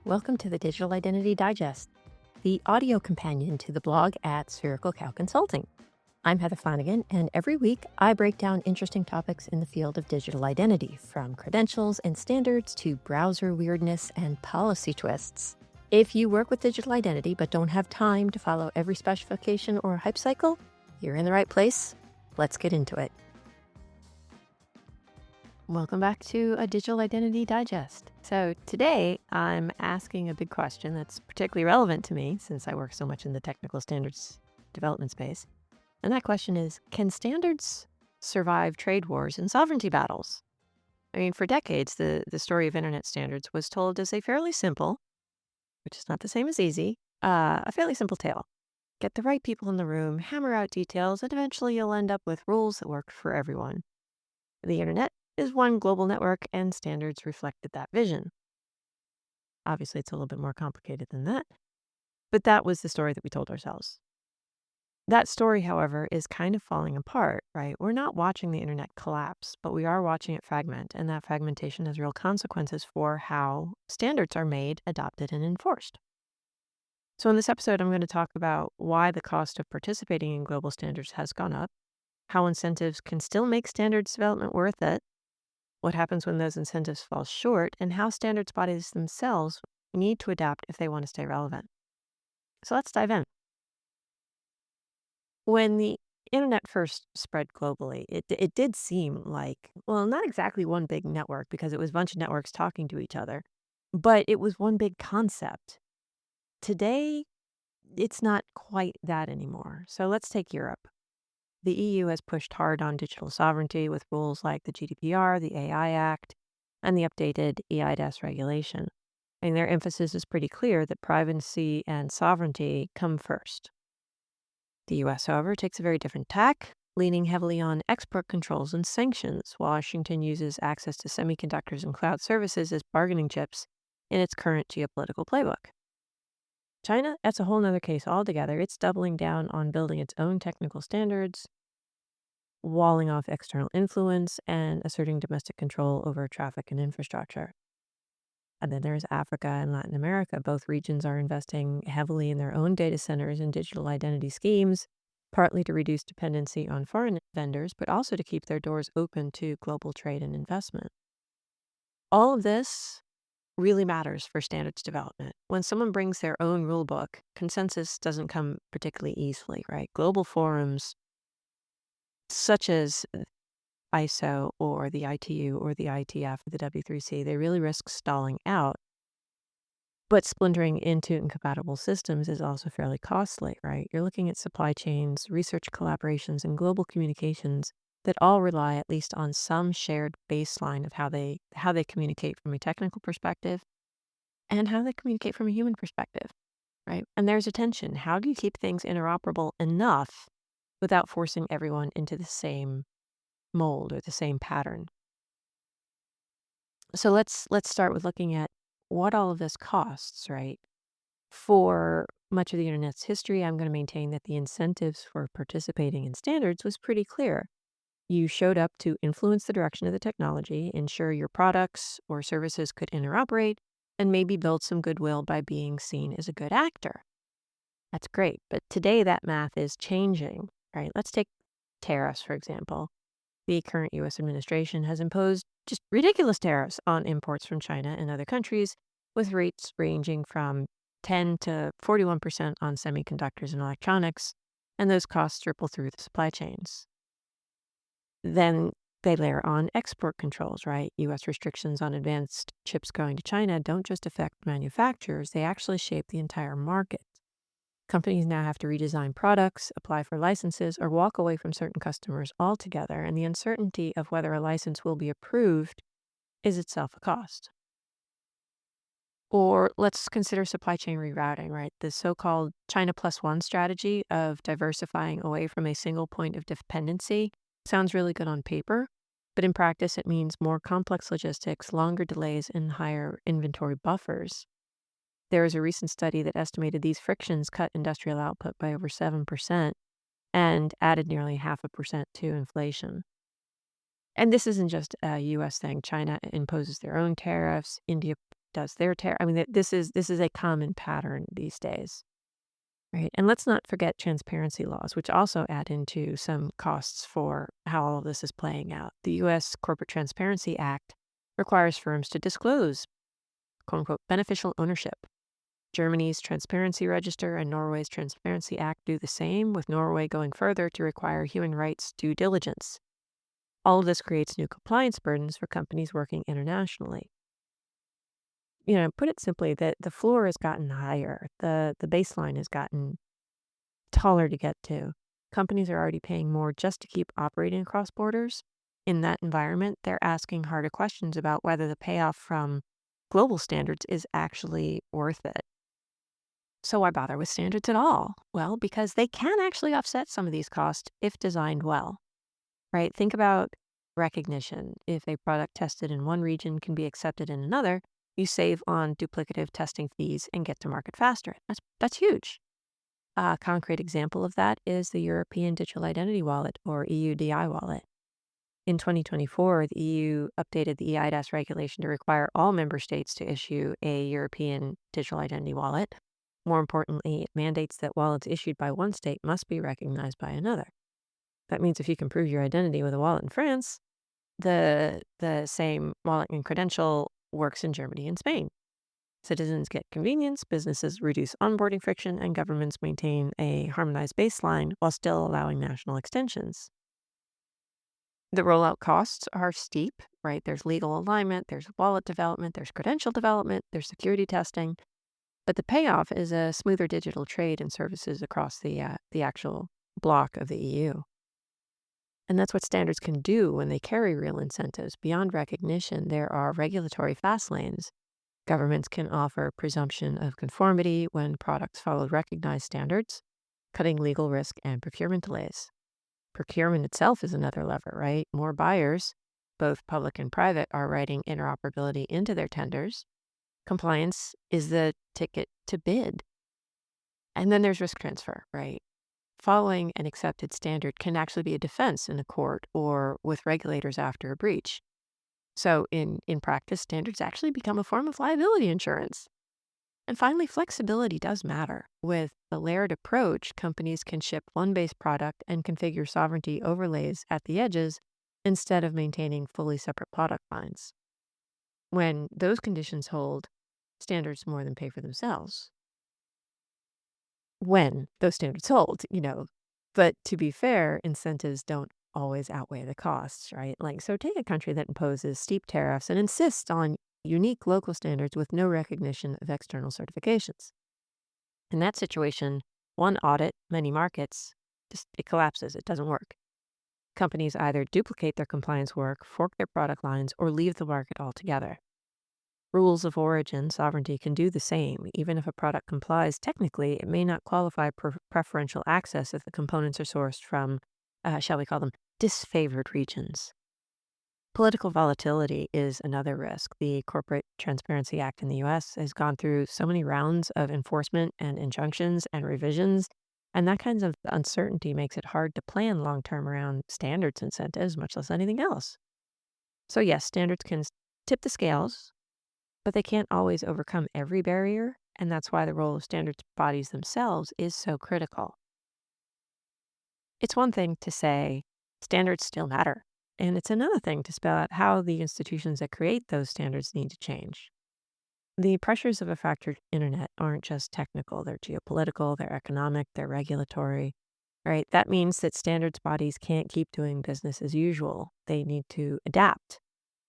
Welcome to the Digital Identity Digest, the audio companion to the blog at Spherical Cow Consulting. I'm Heather Flanagan, and every week I break down interesting topics in the field of digital identity, from credentials and standards to browser weirdness and policy twists. If you work with digital identity but don't have time to follow every specification or hype cycle, you're in the right place. Let's get into it. Welcome back to a Digital Identity Digest. So today I'm asking a big question that's particularly relevant to me since I work so much in the technical standards development space. And that question is, can standards survive trade wars and sovereignty battles? I mean, for decades, the story of internet standards was told as a fairly simple, which is not the same as easy, a fairly simple tale. Get the right people in the room, hammer out details, and eventually you'll end up with rules that work for everyone. The internet is one global network, and standards reflected that vision. Obviously, it's a little bit more complicated than that, but that was the story that we told ourselves. That story, however, is kind of falling apart, right? We're not watching the internet collapse, but we are watching it fragment, and that fragmentation has real consequences for how standards are made, adopted, and enforced. So in this episode, I'm going to talk about why the cost of participating in global standards has gone up, how incentives can still make standards development worth it, what happens when those incentives fall short, and how standards bodies themselves need to adapt if they want to stay relevant. So let's dive in. When the internet first spread globally, it did seem like, well, not exactly one big network because it was a bunch of networks talking to each other, but it was one big concept. Today, it's not quite that anymore. So let's take Europe. The EU has pushed hard on digital sovereignty with rules like the GDPR, the AI Act, and the updated eIDAS regulation. And their emphasis is pretty clear that privacy and sovereignty come first. The US, however, takes a very different tack, leaning heavily on export controls and sanctions. Washington uses access to semiconductors and cloud services as bargaining chips in its current geopolitical playbook. China, that's a whole other case altogether. It's doubling down on building its own technical standards, walling off external influence, and asserting domestic control over traffic and infrastructure. And then there's Africa and Latin America. Both regions are investing heavily in their own data centers and digital identity schemes, partly to reduce dependency on foreign vendors, but also to keep their doors open to global trade and investment. All of this really matters for standards development. When someone brings their own rule book, consensus doesn't come particularly easily, right? Global forums such as ISO or the ITU or the ITF or the W3C, they really risk stalling out. But splintering into incompatible systems is also fairly costly, right? You're looking at supply chains, research collaborations, and global communications that all rely at least on some shared baseline of how they communicate from a technical perspective and how they communicate from a human perspective, right? And there's a tension. How do you keep things interoperable enough without forcing everyone into the same mold or the same pattern? So let's start with looking at what all of this costs, right? For much of the internet's history, I'm going to maintain that the incentives for participating in standards was pretty clear. You showed up to influence the direction of the technology, ensure your products or services could interoperate, and maybe build some goodwill by being seen as a good actor. That's great. But today that math is changing, right? Let's take tariffs, for example. The current US administration has imposed just ridiculous tariffs on imports from China and other countries, with rates ranging from 10 to 41% on semiconductors and electronics, and those costs ripple through the supply chains. Then they layer on export controls, right? US restrictions on advanced chips going to China don't just affect manufacturers, they actually shape the entire market. Companies now have to redesign products, apply for licenses, or walk away from certain customers altogether, and the uncertainty of whether a license will be approved is itself a cost. Or let's consider supply chain rerouting, right? The so-called China plus one strategy of diversifying away from a single point of dependency sounds really good on paper, but in practice it means more complex logistics, longer delays, and higher inventory buffers. There was a recent study that estimated these frictions cut industrial output by over 7% and added nearly 0.5% to inflation. And this isn't just a US thing. China imposes their own tariffs. India does their tariff. I mean, this is a common pattern these days, right? And let's not forget transparency laws, which also add into some costs for how all of this is playing out. The U.S. Corporate Transparency Act requires firms to disclose quote unquote beneficial ownership. Germany's Transparency Register and Norway's Transparency Act do the same, with Norway going further to require human rights due diligence. All of this creates new compliance burdens for companies working internationally. Put it simply, that the floor has gotten higher. The baseline has gotten taller to get to. Companies are already paying more just to keep operating across borders. In that environment, they're asking harder questions about whether the payoff from global standards is actually worth it. So why bother with standards at all? Well, because they can actually offset some of these costs if designed well, right? Think about recognition. If a product tested in one region can be accepted in another, you save on duplicative testing fees and get to market faster. That's huge. A concrete example of that is the European Digital Identity Wallet, or EUDI wallet. In 2024, the EU updated the eIDAS regulation to require all member states to issue a European digital identity wallet. More importantly, it mandates that wallets issued by one state must be recognized by another. That means if you can prove your identity with a wallet in France, the same wallet and credential works in Germany and Spain. Citizens get convenience, businesses reduce onboarding friction, and governments maintain a harmonized baseline while still allowing national extensions. The rollout costs are steep, right? There's legal alignment, there's wallet development, there's credential development, there's security testing. But the payoff is a smoother digital trade and services across the actual block of the EU. And that's what standards can do when they carry real incentives. Beyond recognition, there are regulatory fast lanes. Governments can offer presumption of conformity when products follow recognized standards, cutting legal risk and procurement delays. Procurement itself is another lever, right? More buyers, both public and private, are writing interoperability into their tenders. Compliance is the ticket to bid. And then there's risk transfer, right? Following an accepted standard can actually be a defense in a court or with regulators after a breach. So in practice, standards actually become a form of liability insurance. And finally, flexibility does matter. With the layered approach, companies can ship one base product and configure sovereignty overlays at the edges instead of maintaining fully separate product lines. When those conditions hold, standards more than pay for themselves. When those standards hold. But to be fair, incentives don't always outweigh the costs, right? Like, so take a country that imposes steep tariffs and insists on unique local standards with no recognition of external certifications. In that situation, one audit, many markets, just it collapses. It doesn't work. Companies either duplicate their compliance work, fork their product lines, or leave the market altogether. Rules of origin sovereignty can do the same. Even if a product complies technically, it may not qualify for preferential access if the components are sourced from, shall we call them, disfavored regions. Political volatility is another risk. The Corporate Transparency Act in the US has gone through so many rounds of enforcement and injunctions and revisions, and that kind of uncertainty makes it hard to plan long term around standards incentives, much less anything else. So, yes, standards can tip the scales, but they can't always overcome every barrier, and that's why the role of standards bodies themselves is so critical. It's one thing to say standards still matter, and it's another thing to spell out how the institutions that create those standards need to change. The pressures of a fractured internet aren't just technical, they're geopolitical, they're economic, they're regulatory, right? That means that standards bodies can't keep doing business as usual. They need to adapt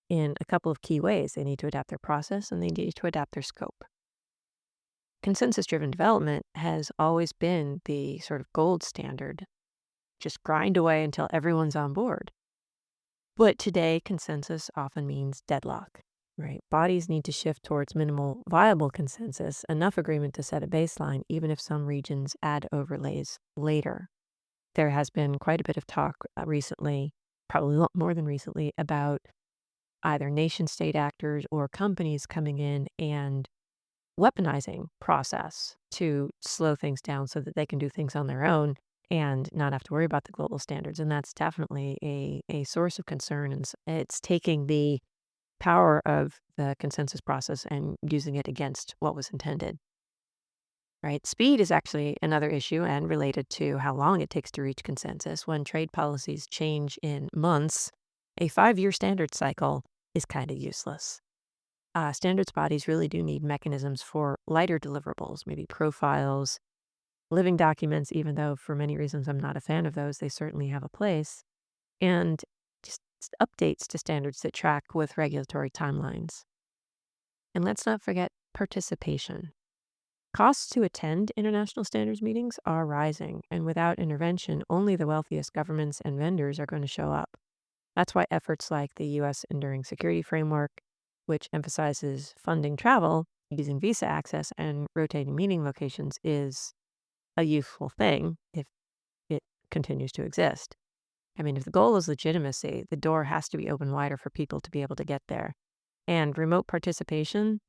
in a couple of key ways. They need to adapt their process and they need to adapt their scope. Consensus driven development has always been the sort of gold standard. Just grind away until everyone's on board. But today, consensus often means deadlock, right? Bodies need to shift towards minimal viable consensus, enough agreement to set a baseline, even if some regions add overlays later. There has been quite a bit of talk recently, probably a lot more than recently, about either nation state actors or companies coming in and weaponizing process to slow things down so that they can do things on their own and not have to worry about the global standards. And that's definitely a source of concern. And it's taking the power of the consensus process and using it against what was intended, right? Speed is actually another issue and related to how long it takes to reach consensus. When trade policies change in months, a 5-year standard cycle is kind of useless. Standards bodies really do need mechanisms for lighter deliverables, maybe profiles, living documents, even though for many reasons I'm not a fan of those, they certainly have a place, and just updates to standards that track with regulatory timelines. And let's not forget participation. Costs to attend international standards meetings are rising, and without intervention, only the wealthiest governments and vendors are going to show up. That's why efforts like the U.S. Enduring Security Framework, which emphasizes funding travel using visa access and rotating meeting locations, is a useful thing if it continues to exist. I mean, if the goal is legitimacy, the door has to be open wider for people to be able to get there. And remote participation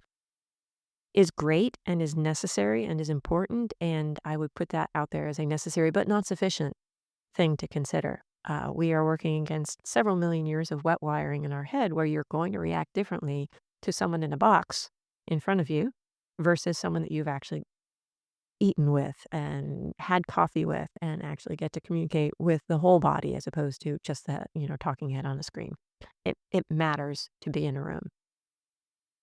is great and is necessary and is important. And I would put that out there as a necessary but not sufficient thing to consider. We are working against several million years of wet wiring in our head where you're going to react differently to someone in a box in front of you versus someone that you've actually eaten with and had coffee with and actually get to communicate with the whole body as opposed to just the, talking head on a screen. It matters to be in a room.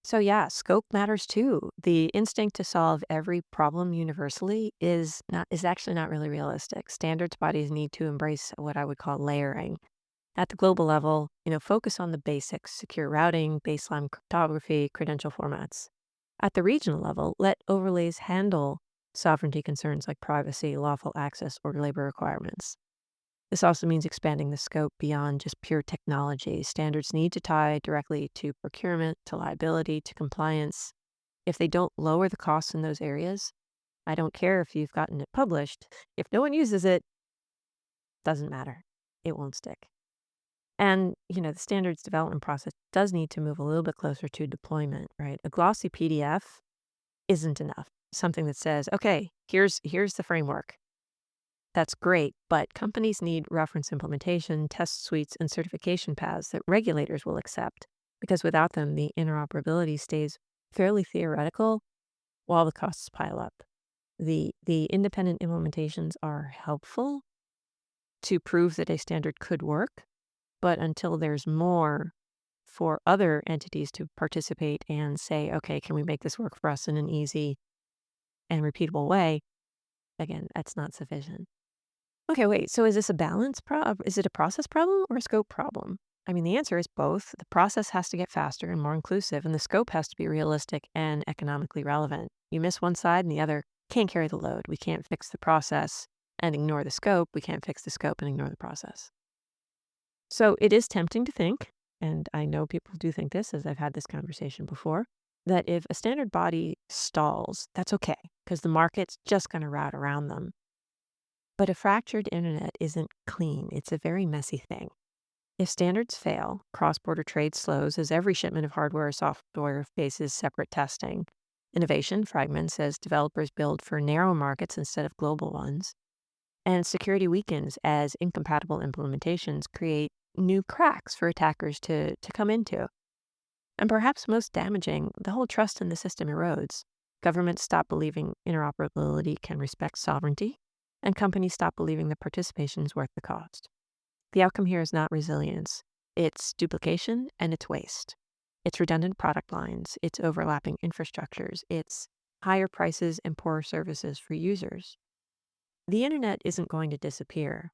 So yeah, scope matters too. The instinct to solve every problem universally is actually not really realistic. Standards bodies need to embrace what I would call layering. At the global level, focus on the basics, secure routing, baseline cryptography, credential formats. At the regional level, let overlays handle sovereignty concerns like privacy, lawful access, or labor requirements. This also means expanding the scope beyond just pure technology. Standards need to tie directly to procurement, to liability, to compliance. If they don't lower the costs in those areas, I don't care if you've gotten it published. If no one uses it, doesn't matter. It won't stick. And, the standards development process does need to move a little bit closer to deployment, right? A glossy PDF isn't enough. Something that says, okay, here's the framework. That's great, but companies need reference implementation, test suites, and certification paths that regulators will accept, because without them, the interoperability stays fairly theoretical while the costs pile up. The independent implementations are helpful to prove that a standard could work, but until there's more for other entities to participate and say, okay, can we make this work for us in an easy and repeatable way? Again, that's not sufficient. Okay, wait. So is this a balance is it a process problem or a scope problem? I mean, the answer is both. The process has to get faster and more inclusive, and the scope has to be realistic and economically relevant. You miss one side and the other can't carry the load. We can't fix the process and ignore the scope. We can't fix the scope and ignore the process. So it is tempting to think, and I know people do think this as I've had this conversation before, that if a standard body stalls, that's okay, because the market's just going to route around them. But a fractured internet isn't clean. It's a very messy thing. If standards fail, cross border trade slows as every shipment of hardware or software faces separate testing. Innovation fragments as developers build for narrow markets instead of global ones. And security weakens as incompatible implementations create new cracks for attackers to come into. And perhaps most damaging, the whole trust in the system erodes. Governments stop believing interoperability can respect sovereignty, and companies stop believing that participation is worth the cost. The outcome here is not resilience, it's duplication and it's waste. It's redundant product lines, it's overlapping infrastructures, it's higher prices and poorer services for users. The internet isn't going to disappear,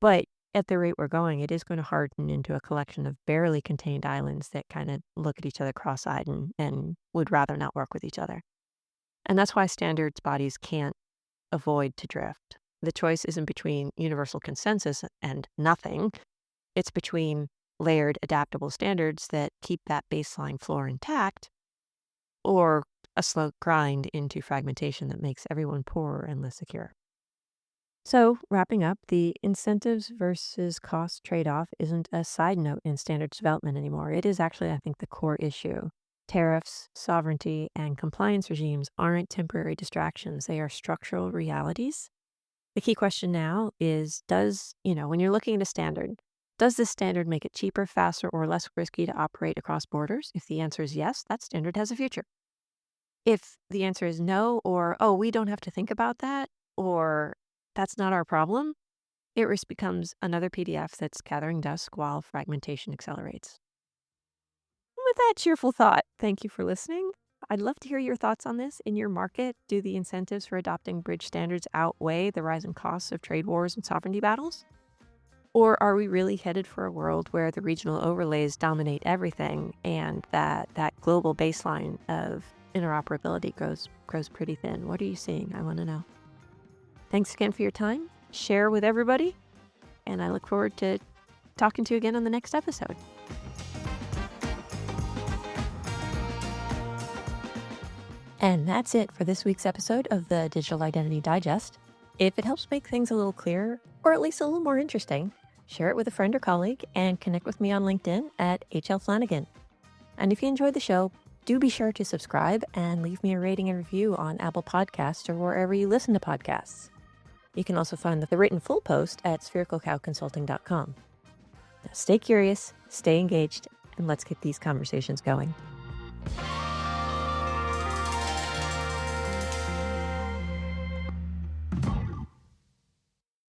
but at the rate we're going, it is going to harden into a collection of barely contained islands that kind of look at each other cross-eyed and would rather not work with each other. And that's why standards bodies can't avoid to drift. The choice isn't between universal consensus and nothing. It's between layered, adaptable standards that keep that baseline floor intact or a slow grind into fragmentation that makes everyone poorer and less secure. So, wrapping up, the incentives versus cost trade off isn't a side note in standards development anymore. It is actually, I think, the core issue. Tariffs, sovereignty, and compliance regimes aren't temporary distractions, they are structural realities. The key question now is when you're looking at a standard, Does this standard make it cheaper, faster, or less risky to operate across borders? If the answer is yes, that standard has a future. If the answer is no, or, oh, we don't have to think about that, or that's not our problem, it risk becomes another PDF that's gathering dust while fragmentation accelerates. With that cheerful thought, thank you for listening. I'd love to hear your thoughts on this. In your market, do the incentives for adopting bridge standards outweigh the rising costs of trade wars and sovereignty battles? Or are we really headed for a world where the regional overlays dominate everything and that global baseline of interoperability grows pretty thin? What are you seeing? I want to know. Thanks again for your time. Share with everybody, and I look forward to talking to you again on the next episode. And that's it for this week's episode of the Digital Identity Digest. If it helps make things a little clearer, or at least a little more interesting, share it with a friend or colleague and connect with me on LinkedIn at HL Flanagan. And if you enjoyed the show, do be sure to subscribe and leave me a rating and review on Apple Podcasts or wherever you listen to podcasts. You can also find the written full post at sphericalcowconsulting.com. Now stay curious, stay engaged, and let's get these conversations going.